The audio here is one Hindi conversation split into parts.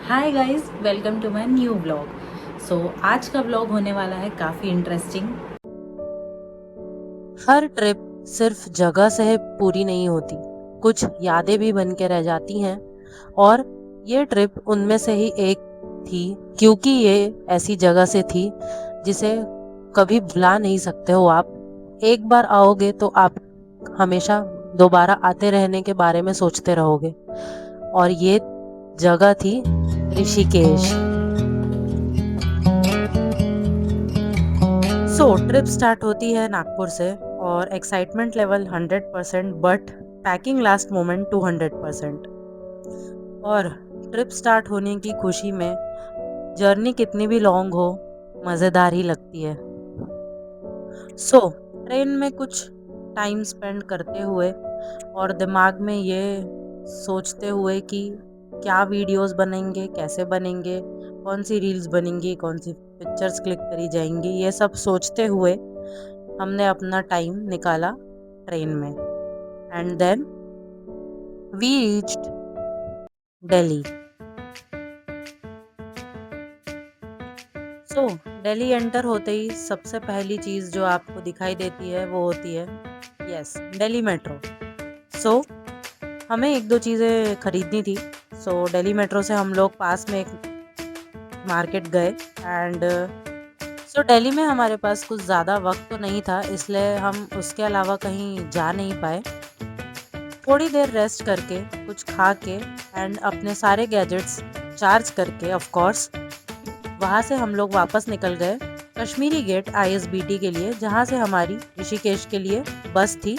Hi guys, welcome to my new vlog. आज का व्लॉग होने वाला है काफ़ी इंटरेस्टिंग। हर ट्रिप सिर्फ जगह से पूरी नहीं होती, कुछ यादें भी बन के रह जाती हैं। और ये ट्रिप उनमें से ही एक थी, क्योंकि ये ऐसी जगह से थी जिसे कभी भुला नहीं सकते हो आप। एक बार आओगे तो आप हमेशा दोबारा आते रहने के बारे में सोचते रहोगे। और ये जगह थी ऋषिकेश। ट्रिप स्टार्ट होती है नागपुर से और excitement level 100%, but packing last moment 200%। और ट्रिप स्टार्ट होने की खुशी में जर्नी कितनी भी लॉन्ग हो, मज़ेदार ही लगती है। ट्रेन में कुछ टाइम स्पेंड करते हुए और दिमाग में ये सोचते हुए कि क्या वीडियोस बनेंगे, कैसे बनेंगे, कौन सी रील्स बनेंगी, कौन सी पिक्चर्स क्लिक करी जाएंगी, ये सब सोचते हुए हमने अपना टाइम निकाला ट्रेन में। And then we reached Delhi. Delhi enter होते ही सबसे पहली चीज़ जो आपको दिखाई देती है वो होती है, यस, दिल्ली मेट्रो। सो हमें एक दो चीज़ें खरीदनी थी। दिल्ली मेट्रो से हम लोग पास में एक मार्केट गए। एंड दिल्ली में हमारे पास कुछ ज़्यादा वक्त तो नहीं था, इसलिए हम उसके अलावा कहीं जा नहीं पाए। थोड़ी देर रेस्ट करके, कुछ खा के एंड अपने सारे गैजेट्स चार्ज करके, ऑफ कोर्स, वहाँ से हम लोग वापस निकल गए कश्मीरी गेट ISBT के लिए, जहाँ से हमारी ऋषिकेश के लिए बस थी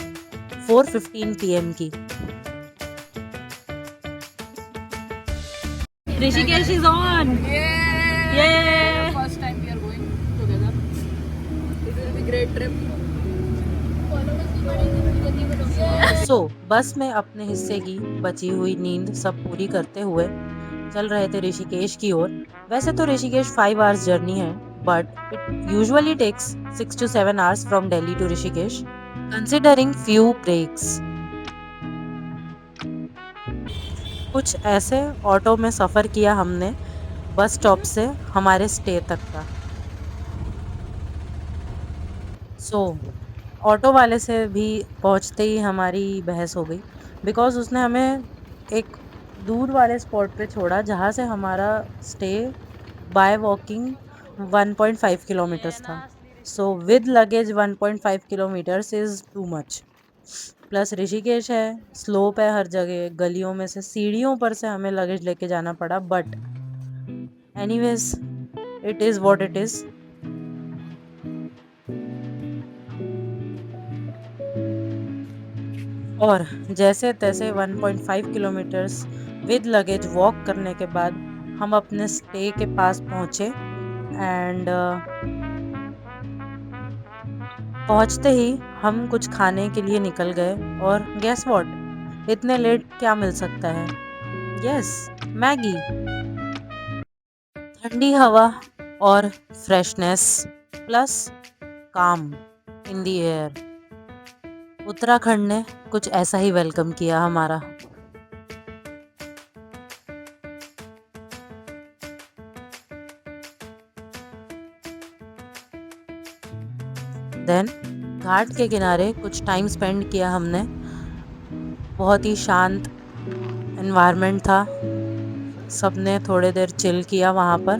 4:15 PM की। Rishikesh is on. ये First time we are going together. It will be great trip. बस में अपने हिस्से की बची हुई नींद सब पूरी करते हुए चल रहे थे ऋषिकेश की ओर। वैसे तो ऋषिकेश 5 आवर्स जर्नी है, but it usually takes 6 to 7 hours from Delhi to Rishikesh, considering few breaks. कुछ ऐसे ऑटो में सफ़र किया हमने बस स्टॉप से हमारे स्टे तक का। ऑटो वाले से भी पहुंचते ही हमारी बहस हो गई, बिकॉज उसने हमें एक दूर वाले स्पॉट पे छोड़ा जहाँ से हमारा स्टे बाय वॉकिंग 1.5 किलोमीटर्स था। With luggage 1.5 kilometres is too much. Plus Rishikesh है, स्लोप है, हर जगह गलियों में से सीढ़ियों पर से हमें लगेज लेके जाना पड़ा। But anyways, it is what it is. और जैसे तैसे 1.5 किलोमीटर्स विद लगेज वॉक करने के बाद हम अपने स्टे के पास पहुँचे। एंड पहुँचते ही हम कुछ खाने के लिए निकल गए। और गेस व्हाट, इतने लेट क्या मिल सकता है? Yes, Maggi. ठंडी हवा और फ्रेशनेस प्लस काम इन द एयर। उत्तराखंड ने कुछ ऐसा ही वेलकम किया हमारा। देन घाट के किनारे कुछ टाइम स्पेंड किया हमने। बहुत ही शांत एनवायरनमेंट था, सबने थोड़े देर चिल किया वहाँ पर।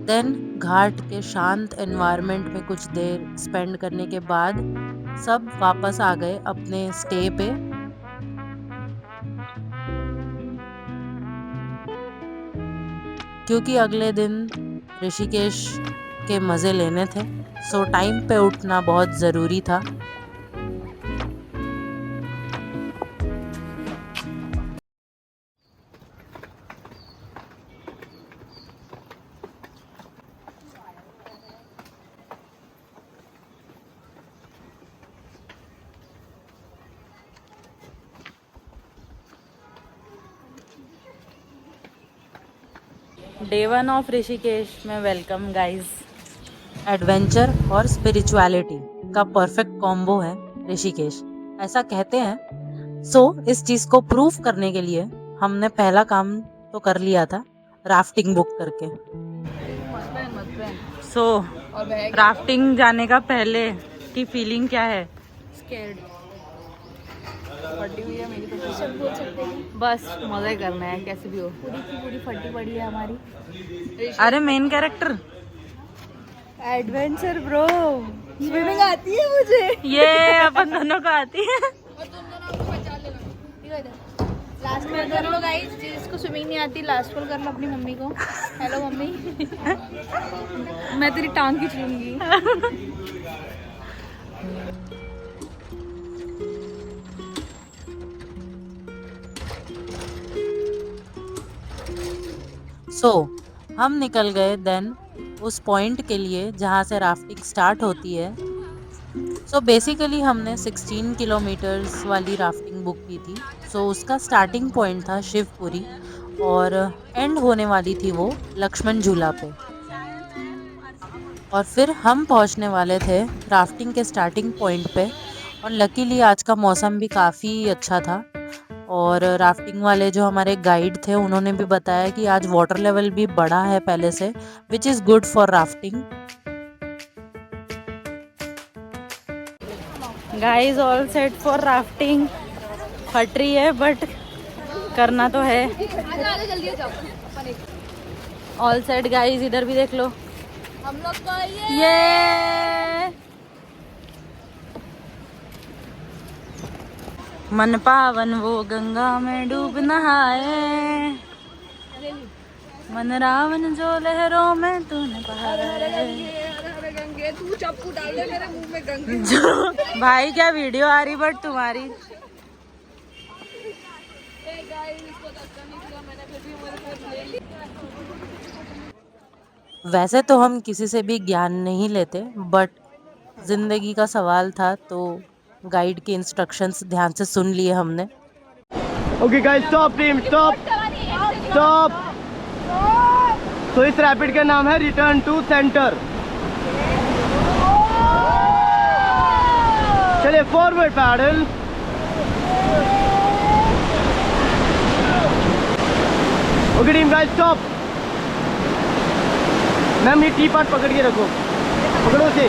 देन घाट के शांत एनवायरनमेंट में कुछ देर स्पेंड करने के बाद सब वापस आ गए अपने स्टे पे। क्योंकि अगले दिन ऋषिकेश के मज़े लेने थे, टाइम पे उठना बहुत ज़रूरी था। डे 1 ऑफ ऋषिकेश में वेलकम गाइस। एडवेंचर और स्पिरिचुअलिटी का परफेक्ट कॉम्बो है ऋषिकेश, ऐसा कहते हैं। इस चीज़ को प्रूफ करने के लिए हमने पहला काम तो कर लिया था। राफ्टिंग बुक करके। मत पहन। सो और बैग राफ्टिंग जाने का पहले की फीलिंग क्या है? स्कैर्ड फटी हुई है मेरी तो सब बोल सकते हैं। बस मजे करना है कैसे भी हो। पूरी की पूरी फटी पड़ी है हमारी। अरे main character adventure bro. Swimming आती है मुझे। ये अपन दोनों को आती है। और तुम दोनों को बचा लेना। लास्ट में कर लो गाइस, जिसको स्विमिंग नहीं आती लास्ट कॉल कर लो अपनी मम्मी को। हेलो मम्मी मैं तेरी टांग खींच लूंगी। सो हम निकल गए देन उस पॉइंट के लिए जहाँ से राफ्टिंग स्टार्ट होती है। सो बेसिकली हमने 16 किलोमीटर्स वाली राफ्टिंग बुक की थी। सो उसका स्टार्टिंग पॉइंट था शिवपुरी और एंड होने वाली थी वो लक्ष्मण झूला पे। और फिर हम पहुंचने वाले थे राफ्टिंग के स्टार्टिंग पॉइंट पे। और लकीली आज का मौसम भी काफ़ी अच्छा था और राफ्टिंग वाले जो हमारे गाइड थे उन्होंने भी बताया कि आज वाटर लेवल भी बढ़ा है पहले से, which is good for rafting. Guys all set for rafting. फट रही है बट करना तो है। ऑल सेट गाइस, इधर भी देख लो। हम लोग को ये मन पावन वो गंगा में डूब नहाए, मन रावण जो लहरों में तूने बहाए। गंगे तू चप्पू डाल दे मेरे मुंह में गंगे। भाई क्या वीडियो आ रही बट तुम्हारी। वैसे तो हम किसी से भी ज्ञान नहीं लेते बट जिंदगी का सवाल था तो गाइड के इंस्ट्रक्शंस ध्यान से सुन लिए हमने। Okay guys, stop team, stop stop. तो इस रैपिड का नाम है रिटर्न टू सेंटर। चलिए forward paddle. Okay team guys, stop. Ma'am ये टी पार्ट पकड़ के रखो, पकड़ो उसे,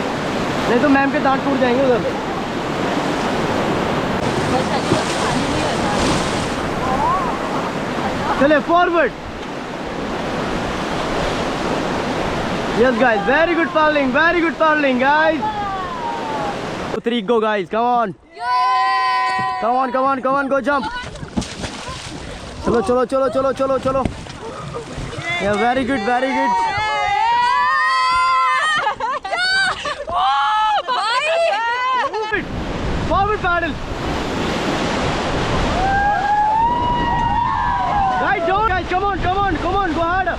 नहीं तो मैम के दांत टूट जाएंगे उधर। चले forward. Yes guys, very good paddling, very good paddling guys. 2 3 go guys, come on come on come on come on, go jump. चलो चलो चलो चलो चलो चलो। Yeah very good very good. Forward paddle. Right, don't guys, come on, come on, come on, go harder.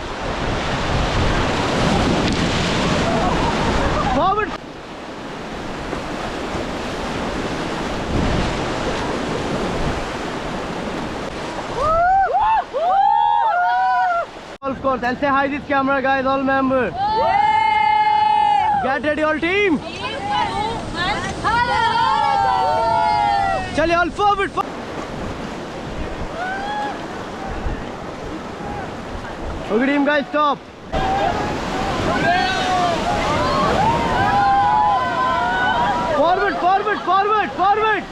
Forward. Golf course, and say hi this camera guys, all members. Get ready all team. चलिए all forward. Okay team guys, stop. Forward, forward, forward, forward.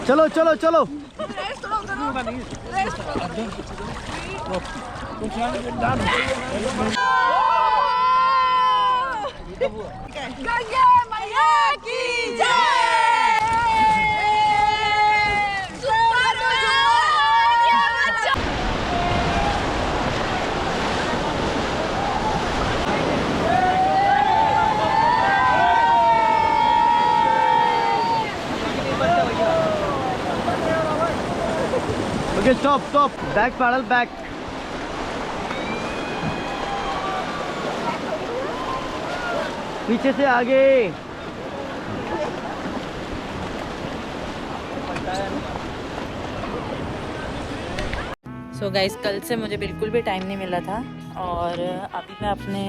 चलो चलो चलो। गंगे मैया की जय। Okay, stop, stop. Back paddle, back. पीछे से आगे। सो गाइस, कल से मुझे बिल्कुल भी टाइम नहीं मिला था और अभी मैं अपने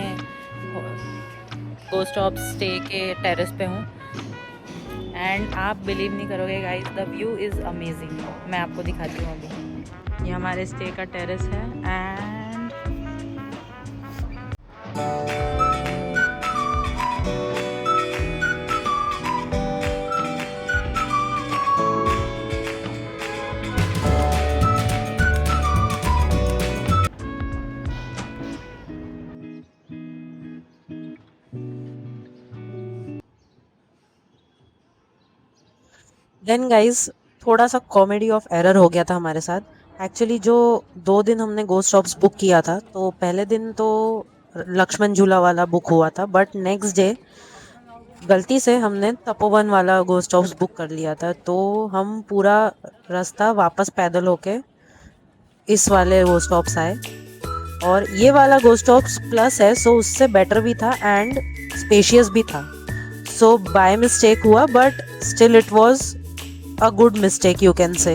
गोस्ट ऑफ स्टे के टेरेस पे हूँ एंड आप बिलीव नहीं करोगे guys, the view is amazing. मैं आपको दिखाती हूँ अभी। ये हमारे स्टे का टेरेस है एंड देन गाइज थोड़ा सा कॉमेडी ऑफ एरर हो गया था हमारे साथ। एक्चुअली जो 2 दिन हमने गोस्ट ऑफ्स बुक किया था, तो पहले दिन तो लक्ष्मण झूला वाला बुक हुआ था, बट नेक्स्ट डे गलती से हमने तपोवन वाला गोस्ट ऑफ्स बुक कर लिया था। तो हम पूरा रास्ता वापस पैदल होके इस वाले गोस्ट ऑफ्स आए, और ये वाला गोस्ट ऑफ्स प्लस है, सो उससे बेटर भी था एंड स्पेशियस भी था। सो बाय मिस्टेक हुआ, but still it was a good mistake, you can say.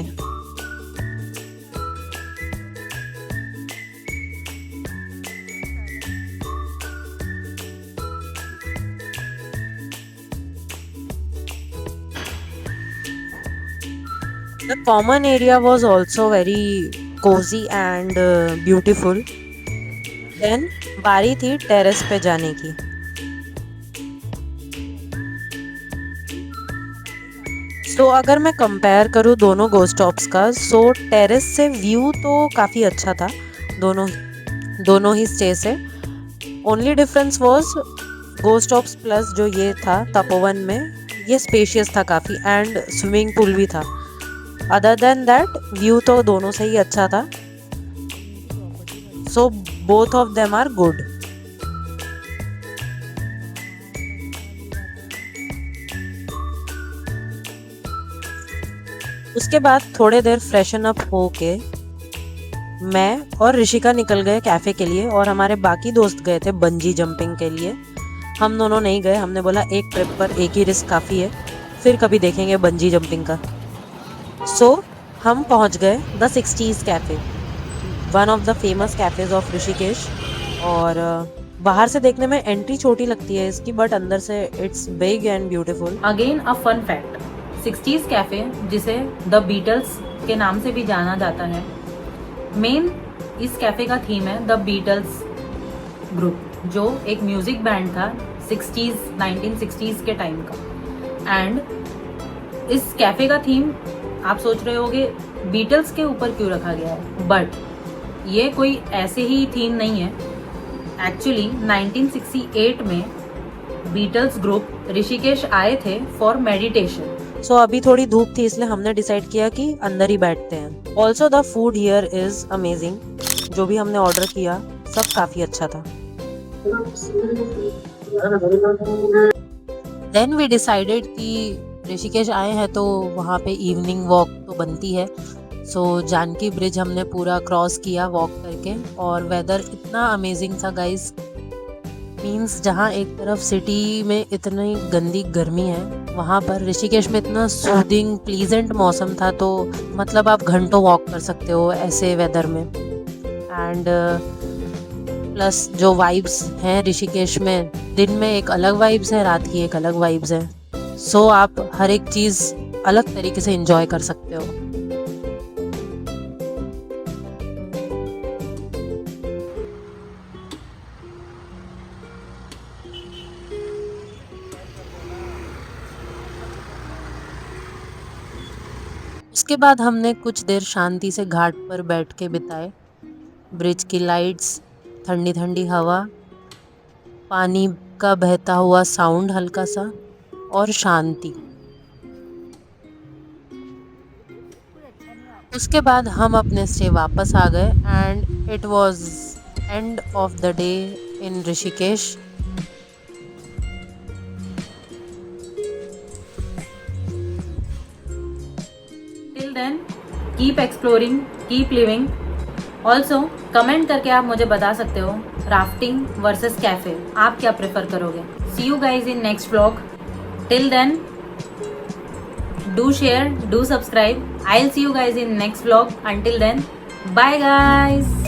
The common area was also very cozy and beautiful. Then बारी थी टेरेस पे जाने की। तो अगर मैं कंपेयर करूँ दोनों गोस्ट ऑफ्स का, सो टेरेस से व्यू तो काफ़ी अच्छा था दोनों ही स्टे से। Only difference was ghost offs plus जो ये था तपोवन में, ये स्पेशियस था काफ़ी एंड स्विमिंग पूल भी था। अदर देन दैट व्यू तो दोनों से ही अच्छा था। So both of them are good. उसके बाद थोड़े देर फ्रेशन अप होके मैं और ऋषिका निकल गए कैफ़े के लिए, और हमारे बाकी दोस्त गए थे बंजी जंपिंग के लिए। हम दोनों नहीं गए, हमने बोला एक ट्रिप पर एक ही रिस्क काफ़ी है, फिर कभी देखेंगे बंजी जंपिंग का। सो हम पहुंच गए the 60s cafe, one of the famous cafes of Rishikesh. और बाहर से देखने में एंट्री छोटी लगती है इसकी, बट अंदर से it's big and beautiful. Again a fun fact, 60s cafe जिसे द बीटल्स के नाम से भी जाना जाता है, मेन इस कैफे का थीम है द बीटल्स ग्रुप, जो एक म्यूजिक बैंड था 1960s के टाइम का। एंड इस कैफे का थीम आप सोच रहे होगे बीटल्स के ऊपर क्यों रखा गया है, बट ये कोई ऐसे ही थीम नहीं है। एक्चुअली 1968 में बीटल्स ग्रुप ऋषिकेश आए थे फॉर मेडिटेशन। सो अभी थोड़ी धूप थी, इसलिए हमने डिसाइड किया कि अंदर ही बैठते हैं। Also the food here is amazing. जो भी हमने ऑर्डर किया सब काफी अच्छा था। देन वी डिसाइडेड कि ऋषिकेश आए हैं तो वहाँ पे इवनिंग वॉक तो बनती है। सो जानकी ब्रिज हमने पूरा क्रॉस किया वॉक करके, और वेदर इतना अमेजिंग था गाइस। मीन्स जहाँ एक तरफ सिटी में इतनी गंदी गर्मी है, वहाँ पर ऋषिकेश में इतना सूदिंग प्लीजेंट मौसम था, तो मतलब आप घंटों वॉक कर सकते हो ऐसे वेदर में। एंड प्लस जो वाइब्स हैं ऋषिकेश में, दिन में एक अलग वाइब्स है, रात की एक अलग वाइब्स है। सो आप हर एक चीज़ अलग तरीके से एंजॉय कर सकते हो। उसके बाद हमने कुछ देर शांति से घाट पर बैठ के बिताए। ब्रिज की लाइट्स, ठंडी ठंडी हवा, पानी का बहता हुआ साउंड हल्का सा, और शांति। उसके बाद हम अपने स्टे वापस आ गए and it was end of the day in Rishikesh. Till then keep exploring, keep living. Also comment करके आप मुझे बता सकते हो राफ्टिंग वर्सेस कैफे, आप क्या प्रेफर करोगे। See you guys in next vlog. Till then do share, do subscribe. I'll see you guys in next vlog. Until then, bye guys.